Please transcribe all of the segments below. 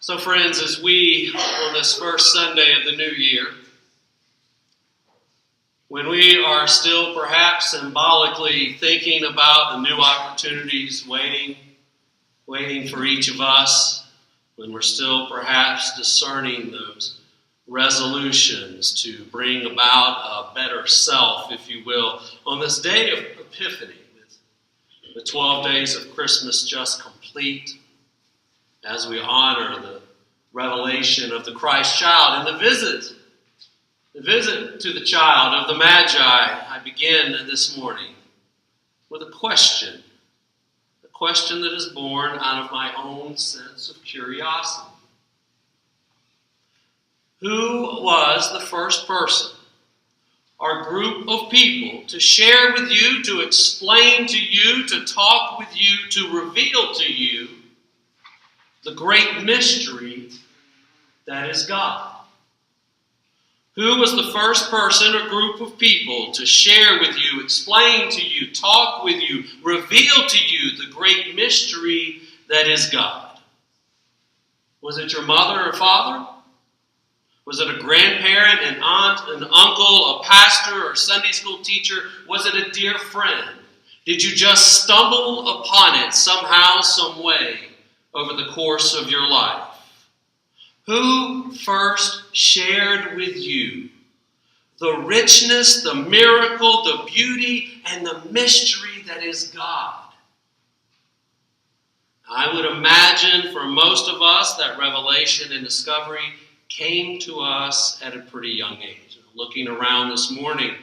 So friends, as we, on this first Sunday of the new year, when we are still perhaps symbolically thinking about the new opportunities waiting for each of us, when we're still perhaps discerning those resolutions to bring about a better self, if you will, on this day of Epiphany, with the 12 days of Christmas just complete, as we honor the revelation of the Christ child and the visit to the child of the Magi, I begin this morning with a question that is born out of my own sense of curiosity. Who was the first person or group of people to share with you, to explain to you, to talk with you, to reveal to you the great mystery that is God? Who was the first person or group of people to share with you, explain to you, talk with you, reveal to you the great mystery that is God? Was it your mother or father? Was it a grandparent, an aunt, an uncle, a pastor, or Sunday school teacher? Was it a dear friend? Did you just stumble upon it somehow, some way over the course of your life? Who first shared with you the richness, the miracle, the beauty, and the mystery that is God? I would imagine for most of us that revelation and discovery came to us at a pretty young age. Looking around this morning,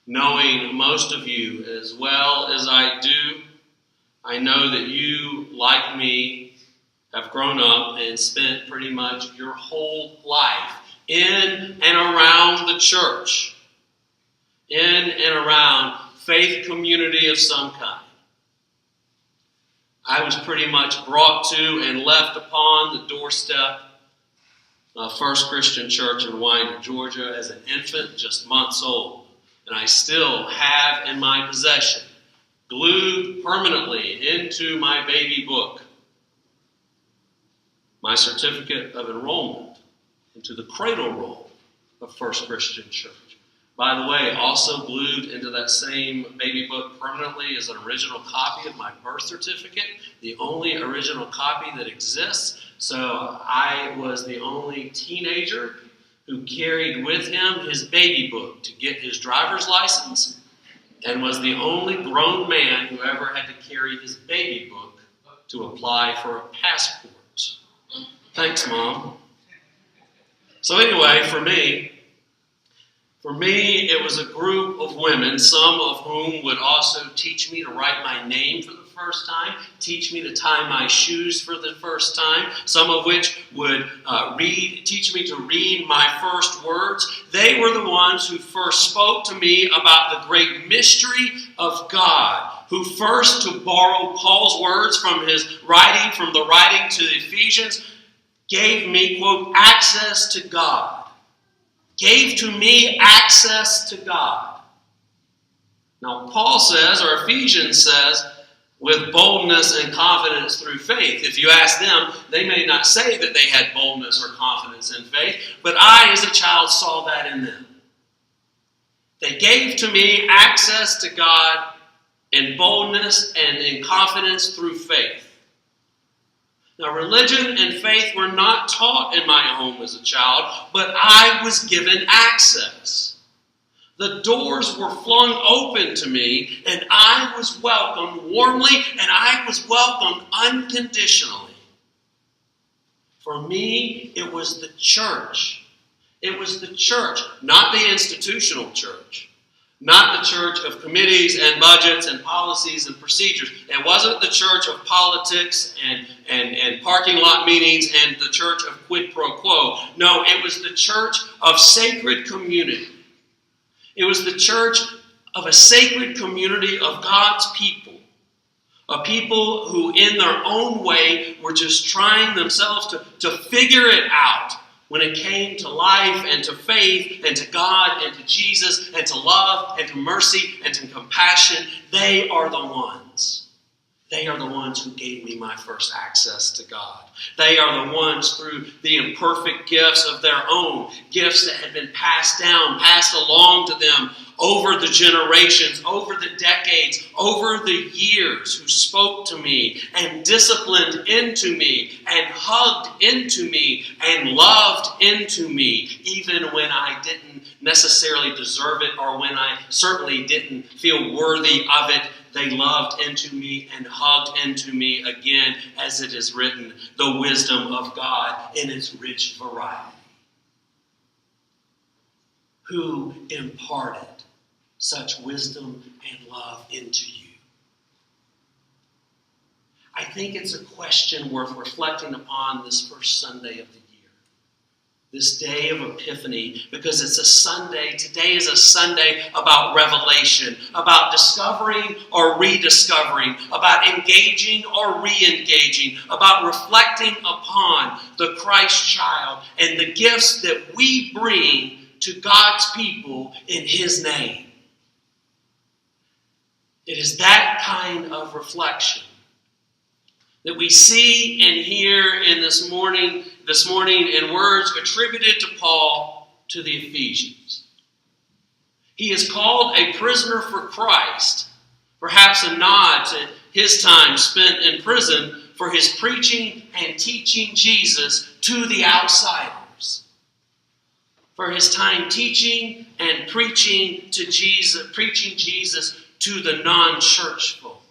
knowing most of you as well as I do, I know that you, like me, have grown up and spent pretty much your whole life in and around the church, in and around faith community of some kind. I was pretty much brought to and left upon the doorstep of First Christian Church in Winder, Georgia as an infant, just months old. And I still have in my possession, glued permanently into my baby book, my certificate of enrollment into the cradle roll of First Christian Church. By the way, also glued into that same baby book permanently is an original copy of my birth certificate, the only original copy that exists. So I was the only teenager who carried with him his baby book to get his driver's license, and was the only grown man who ever had to carry his baby book to apply for a passport. Thanks, Mom. So anyway, for me, it was a group of women, some of whom would also teach me to write my name for the first time, teach me to tie my shoes for the first time, some of which would teach me to read my first words. They were the ones who first spoke to me about the great mystery of God, who first, to borrow Paul's words from the writing to the Ephesians, gave me, quote, access to God. Gave to me access to God. Now, Paul says, or Ephesians says, with boldness and confidence through faith. If you ask them, they may not say that they had boldness or confidence in faith, but I, as a child, saw that in them. They gave to me access to God in boldness and in confidence through faith. Now, religion and faith were not taught in my home as a child, but I was given access. The doors were flung open to me, and I was welcomed warmly, and I was welcomed unconditionally. For me, it was the church. It was the church, not the institutional church. Not the church of committees and budgets and policies and procedures. It wasn't the church of politics and parking lot meetings and the church of quid pro quo. No, it was the church of sacred community. It was the church of a sacred community of God's people. A people who in their own way were just trying themselves to figure it out. When it came to life and to faith and to God and to Jesus and to love and to mercy and to compassion, they are the ones. They are the ones who gave me my first access to God. They are the ones through the imperfect gifts of their own, gifts that had been passed down, passed along to them over the generations, over the decades, over the years, who spoke to me and disciplined into me and hugged into me and loved into me, even when I didn't necessarily deserve it or when I certainly didn't feel worthy of it. They loved into me and hugged into me again, as it is written, the wisdom of God in its rich variety. Who imparted such wisdom and love into you? I think it's a question worth reflecting upon this first Sunday of the year. This day of Epiphany, because it's a Sunday. Today is a Sunday about revelation, about discovering or rediscovering, about engaging or re-engaging, about reflecting upon the Christ child and the gifts that we bring to God's people in His name. It is that kind of reflection that we see and hear in this morning in words attributed to Paul to the Ephesians. He is called a prisoner for Christ, perhaps a nod to his time spent in prison for his preaching and teaching Jesus to the outsiders. For his time teaching and preaching Jesus to the non-church folk.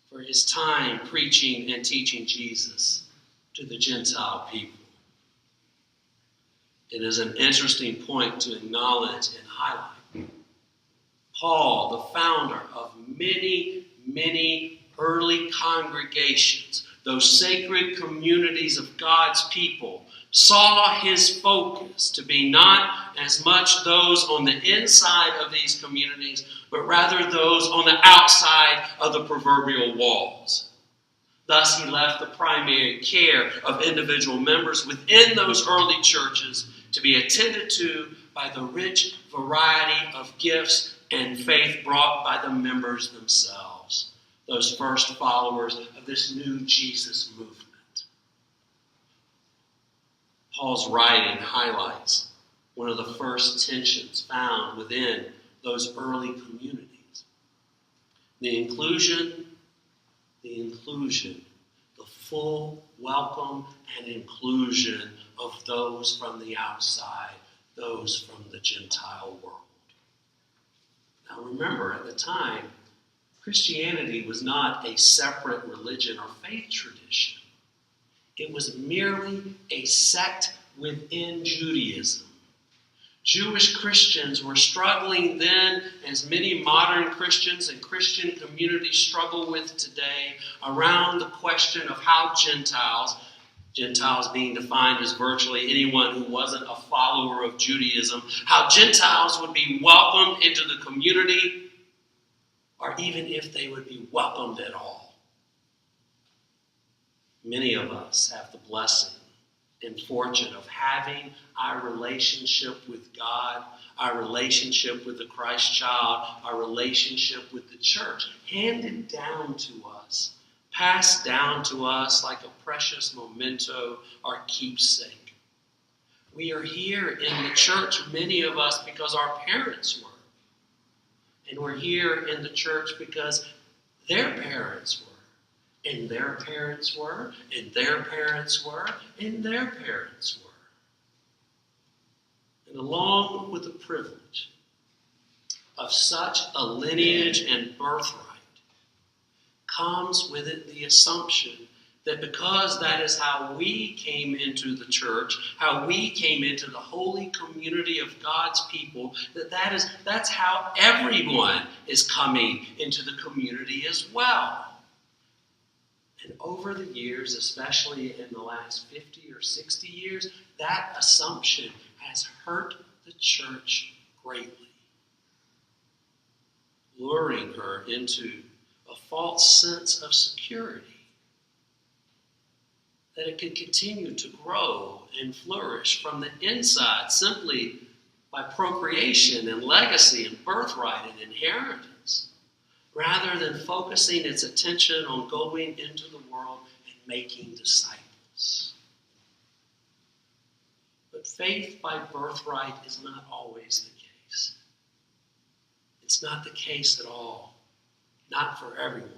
For his time preaching and teaching Jesus to the Gentile people. It is an interesting point to acknowledge and highlight. Paul, the founder of many, many early congregations, those sacred communities of God's people, saw his focus to be not as much those on the inside of these communities, but rather those on the outside of the proverbial walls. Thus, he left the primary care of individual members within those early churches to be attended to by the rich variety of gifts and faith brought by the members themselves, those first followers of this new Jesus movement. Paul's writing highlights one of the first tensions found within those early communities. The inclusion, the full welcome and inclusion of those from the outside, those from the Gentile world. Now remember, at the time, Christianity was not a separate religion or faith tradition. It was merely a sect within Judaism. Jewish Christians were struggling then, as many modern Christians and Christian communities struggle with today, around the question of how Gentiles being defined as virtually anyone who wasn't a follower of Judaism, how Gentiles would be welcomed into the community, or even if they would be welcomed at all. Many of us have the blessing and fortune of having our relationship with God, our relationship with the Christ child, our relationship with the church handed down to us, passed down to us like a precious memento or keepsake. We are here in the church, many of us, because our parents were. And we're here in the church because their parents were. And their parents were, and their parents were, and their parents were. And along with the privilege of such a lineage and birthright comes with it the assumption that because that is how we came into the church, how we came into the holy community of God's people, that's how everyone is coming into the community as well. And over the years, especially in the last 50 or 60 years, that assumption has hurt the church greatly, luring her into a false sense of security, that it could continue to grow and flourish from the inside simply by procreation and legacy and birthright and inheritance, rather than focusing its attention on going into the world and making disciples. But faith by birthright is not always the case. It's not the case at all, not for everyone.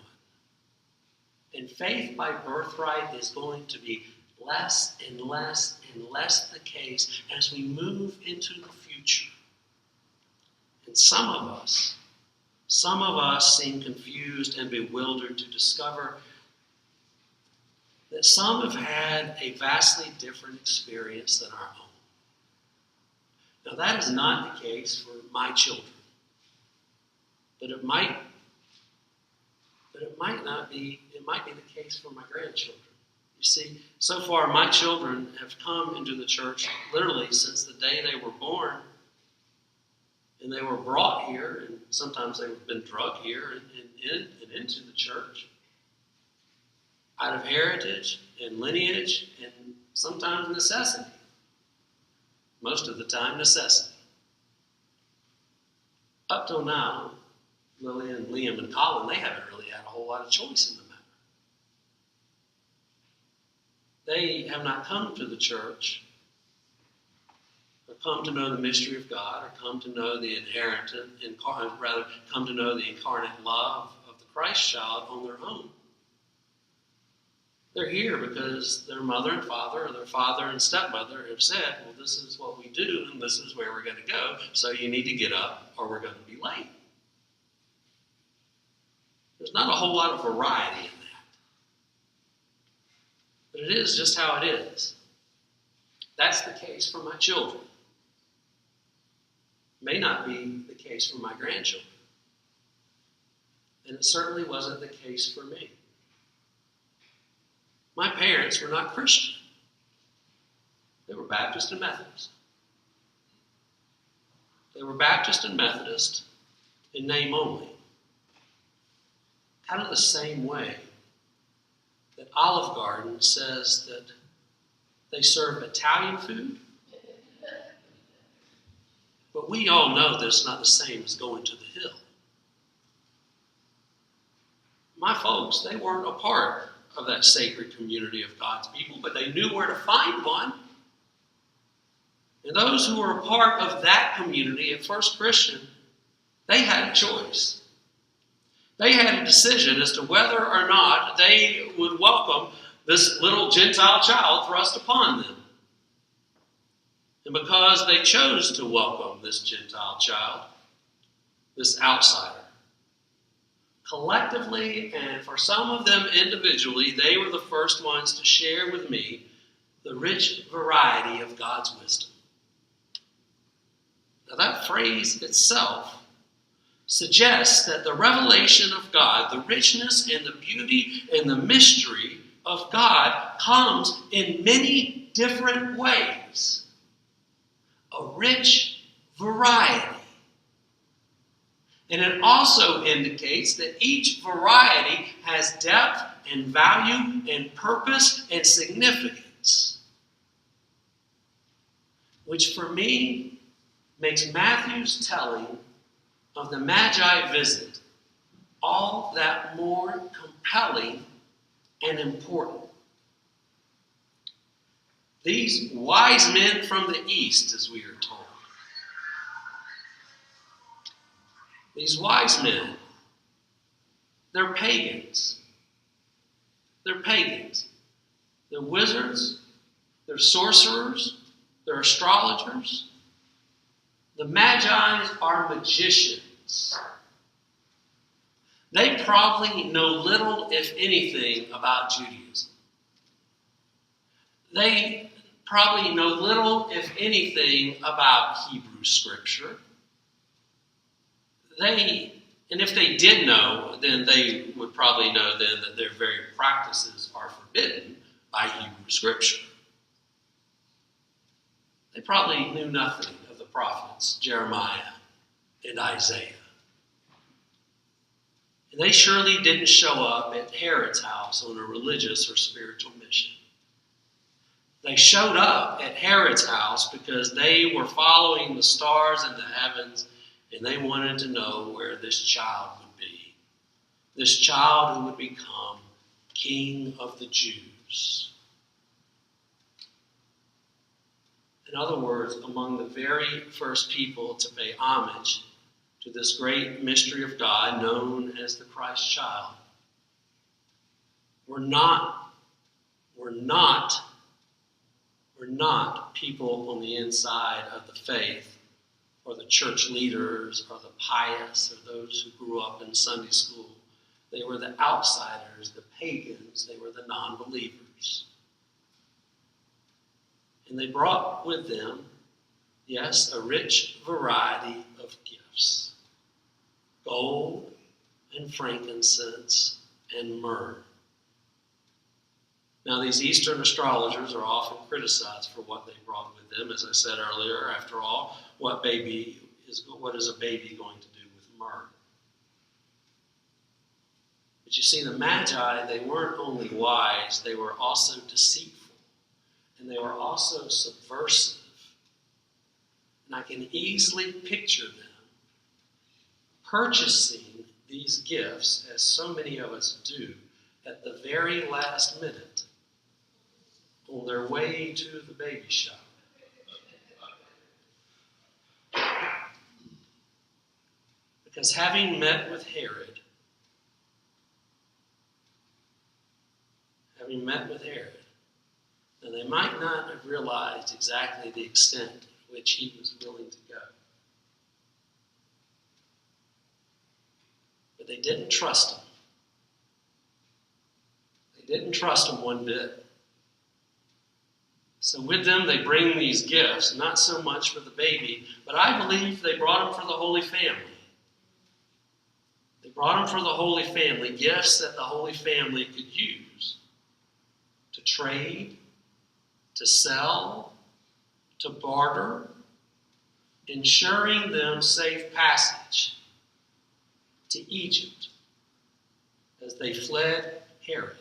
And faith by birthright is going to be less and less and less the case as we move into the future. And some of us seem confused and bewildered to discover that some have had a vastly different experience than our own. Now, that is not the case for my children, but it might not be. It might be the case for my grandchildren. You see, so far my children have come into the church literally since the day they were born, and they were brought here, and sometimes they've been drugged here and into the church out of heritage and lineage and sometimes necessity. Most of the time, necessity. Up till now, Lillian, Liam, and Colin, they haven't really had a whole lot of choice in the matter. They have not come to the church or come to know the mystery of God or come to know the come to know the incarnate love of the Christ child on their own. They're here because their mother and father or their father and stepmother have said, well, this is what we do and this is where we're going to go, so you need to get up or we're going to be late. There's not a whole lot of variety in that. But it is just how it is. That's the case for my children. May not be the case for my grandchildren. And it certainly wasn't the case for me. My parents were not Christian. They were Baptist and Methodist. They were Baptist and Methodist in name only. Kind of the same way that Olive Garden says that they serve Italian food. But we all know that it's not the same as going to the hill. My folks, they weren't a part of that sacred community of God's people, but they knew where to find one. And those who were a part of that community at First Christian, they had a choice. They had a decision as to whether or not they would welcome this little Gentile child thrust upon them. And because they chose to welcome this Gentile child, this outsider, collectively, and for some of them individually, they were the first ones to share with me the rich variety of God's wisdom. Now, that phrase itself suggests that the revelation of God, the richness and the beauty and the mystery of God comes in many different ways. A rich variety. And it also indicates that each variety has depth and value and purpose and significance. Which for me makes Matthew's telling of the Magi visit all that more compelling and important. These wise men from the east, as we are told. These wise men, they're pagans. They're pagans. They're wizards. They're sorcerers. They're astrologers. The Magi are magicians. They probably know little, if anything, about Judaism. They probably know little, if anything, about Hebrew Scripture. And if they did know, then they would probably know then that their very practices are forbidden by Hebrew Scripture. They probably knew nothing of the prophets Jeremiah and Isaiah. And they surely didn't show up at Herod's house on a religious or spiritual mission. They showed up at Herod's house because they were following the stars in the heavens and they wanted to know where this child would be this child who would become King of the Jews. In other words, among the very first people to pay homage to this great mystery of God known as the Christ child, we're not people on the inside of the faith, or the church leaders, or the pious, or those who grew up in Sunday school. They were the outsiders, the pagans. They were the non-believers. And they brought with them, yes, a rich variety of gifts: gold and frankincense and myrrh. Now, these Eastern astrologers are often criticized for what they brought with them. As I said earlier, after all, what is a baby going to do with myrrh? But you see, the Magi, they weren't only wise, they were also deceitful, and they were also subversive. And I can easily picture them purchasing these gifts, as so many of us do, at the very last minute, on their way to the baby shop. Because having met with Herod, and they might not have realized exactly the extent to which he was willing to go. But they didn't trust him. They didn't trust him one bit. So with them, they bring these gifts, not so much for the baby, but I believe they brought them for the Holy Family. They brought them for the Holy Family, gifts that the Holy Family could use to trade, to sell, to barter, ensuring them safe passage to Egypt as they fled Herod.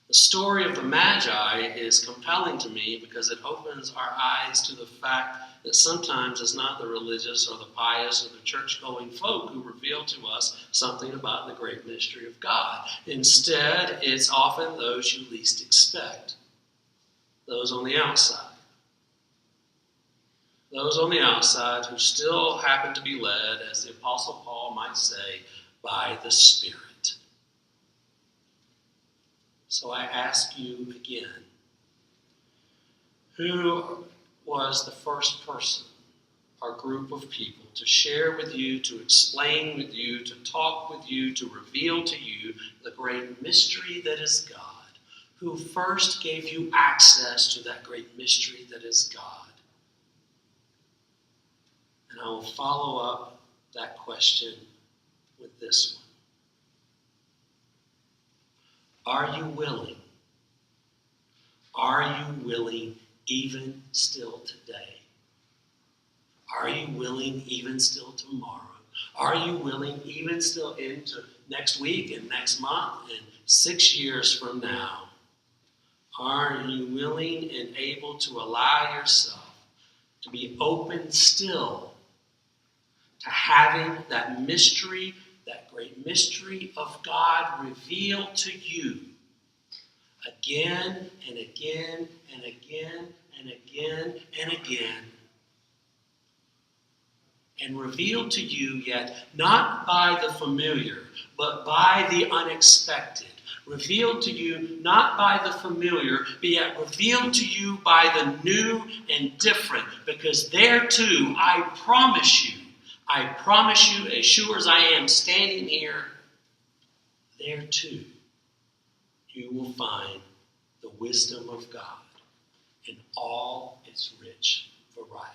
The story of the Magi is compelling to me because it opens our eyes to the fact that sometimes it's not the religious or the pious or the church-going folk who reveal to us something about the great mystery of God. Instead, it's often those you least expect, those on the outside. Those on the outside who still happen to be led, as the Apostle Paul might say, by the Spirit. So I ask you again, who was the first person or group of people to share with you, to explain with you, to talk with you, to reveal to you the great mystery that is God? Who first gave you access to that great mystery that is God? And I will follow up that question with this one. Are you willing? Are you willing even still today? Are you willing even still tomorrow? Are you willing even still into next week and next month and 6 years from now? Are you willing and able to allow yourself to be open still to having that mystery, that great mystery of God revealed to you again and again and again and again and again, and revealed to you yet not by the familiar, but by the unexpected? Revealed to you not by the familiar, but yet revealed to you by the new and different, because there too, I promise you, as sure as I am standing here, there too, you will find the wisdom of God in all its rich variety.